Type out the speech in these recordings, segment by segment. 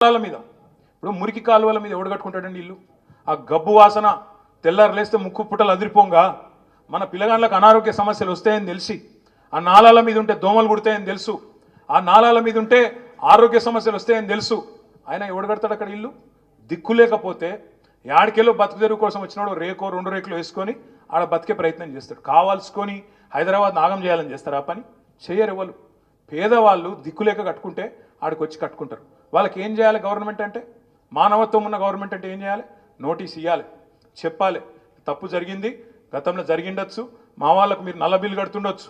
మీద ఇప్పుడు మురికి కాలువల మీద ఎవడు కట్టుకుంటాడండి ఇల్లు? ఆ గబ్బు వాసన తెల్లారు లేస్తే ముక్కు పుట్టలు అదిరిపోంగా మన పిల్లగాళ్ళకు అనారోగ్య సమస్యలు వస్తాయని తెలిసి, ఆ నాళాల మీద ఉంటే దోమలు కుడతాయని తెలుసు, ఆ నాళాల మీద ఉంటే ఆరోగ్య సమస్యలు వస్తాయని తెలుసు. ఆయన ఎవడు కడతాడు అక్కడ ఇల్లు? దిక్కు లేకపోతే యాడికెళ్ళో బతుకు తెరువు కోసం వచ్చినాడు రేకో 2 రేకులు వేసుకొని ఆడ బతికే ప్రయత్నం చేస్తాడు. కావాల్సుకొని హైదరాబాద్ నాగం చేయాలని చేస్తారు. ఆ పని చేయరు ఎవరు. పేదవాళ్ళు దిక్కులేక కట్టుకుంటే ఆడికి వచ్చి కట్టుకుంటారు. వాళ్ళకి ఏం చేయాలి గవర్నమెంట్ అంటే? మానవత్వం ఉన్న గవర్నమెంట్ అంటే ఏం చేయాలి? నోటీస్ ఇవ్వాలి, చెప్పాలి తప్పు జరిగింది, గతంలో జరిగిండొచ్చు, మా వాళ్ళకు మీరు నల్ల బిల్లు కడుతుండొచ్చు,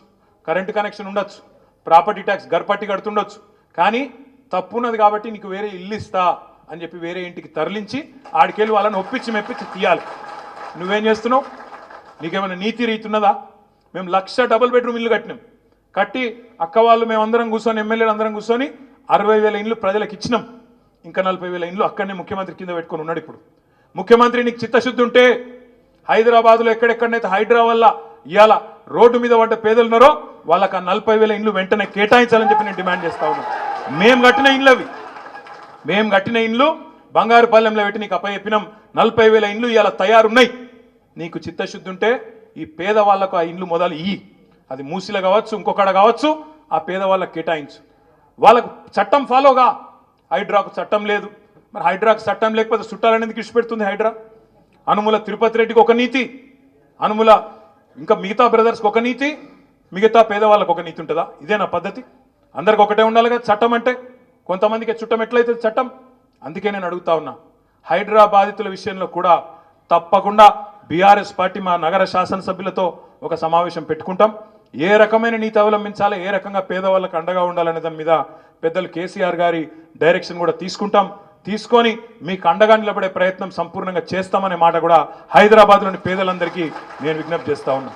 కరెంటు కనెక్షన్ ఉండొచ్చు, ప్రాపర్టీ ట్యాక్స్ గర్పట్టి కడుతుండొచ్చు, కానీ తప్పున్నది కాబట్టి నీకు వేరే ఇల్లు ఇస్తా అని చెప్పి వేరే ఇంటికి తరలించి ఆడికెళ్ళి వాళ్ళని ఒప్పించి మెప్పించి తీయాలి. నువ్వేం చేస్తున్నావు? నీకేమైనా నీతి రీతి ఉన్నదా? మేము 1,00,000 డబుల్ బెడ్రూమ్ ఇల్లు కట్టినాం. కట్టి అక్క వాళ్ళు మేమందరం కూర్చొని ఎమ్మెల్యేలు అందరం కూర్చొని 60,000 ఇండ్లు ప్రజలకు ఇచ్చినాం. ఇంకా 40,000 ఇండ్లు అక్కడనే ముఖ్యమంత్రి కింద పెట్టుకొని ఉన్నాడు. ఇప్పుడు ముఖ్యమంత్రి నీకు చిత్తశుద్ధి ఉంటే హైదరాబాద్లో ఎక్కడెక్కడనైతే హైడ్రా వల్ల ఇవాళ రోడ్డు మీద పడ్డ పేదలు ఉన్నారో వాళ్ళకి ఆ 40,000 ఇండ్లు వెంటనే కేటాయించాలని చెప్పి నేను డిమాండ్ చేస్తా ఉన్నాను. మేము కట్టిన ఇండ్లు అవి. మేము కట్టిన ఇండ్లు బంగారుపాలెంలో పెట్టి నీకు అప్పచెప్పినాం. 40,000 ఇండ్లు ఇవాళ తయారున్నాయి. నీకు చిత్తశుద్ధి ఉంటే ఈ పేదవాళ్లకు ఆ ఇండ్లు మొదలు ఇయ్యి. అది మూసిలో కావచ్చు, ఇంకొకడ కావచ్చు, ఆ పేదవాళ్ళకి కేటాయించు. వాళ్ళకు చట్టం ఫాలోగా. హైడ్రాకు చట్టం లేదు. మరి హైడ్రాకు చట్టం లేకపోతే చుట్టాలని ఎందుకు ఇష్టపెడుతుంది హైడ్రా? అనుముల తిరుపతి రెడ్డికి ఒక నీతి, అనుముల ఇంకా మిగతా బ్రదర్స్కి ఒక నీతి, మిగతా పేదవాళ్ళకు ఒక నీతి ఉంటుందా? ఇదేనా పద్ధతి? అందరికి ఒకటే ఉండాలి కదా చట్టం అంటే. కొంతమందికి చుట్టం ఎట్లయితే చట్టం. అందుకే నేను అడుగుతా ఉన్నా, హైడ్రా బాధితుల విషయంలో కూడా తప్పకుండా బీఆర్ఎస్ పార్టీ మా నగర శాసనసభ్యులతో ఒక సమావేశం పెట్టుకుంటాం. ఏ రకమైన నీతి అవలంబించాలి, ఏ రకంగా పేదవాళ్ళకు అండగా ఉండాలనే దాని మీద పెద్దలు కేసీఆర్ గారి డైరెక్షన్ కూడా తీసుకుంటాం. తీసుకొని మీకు అండగా నిలబడే ప్రయత్నం సంపూర్ణంగా చేస్తామనే మాట కూడా హైదరాబాద్లోని పేదలందరికీ నేను విజ్ఞప్తి చేస్తా ఉన్నా.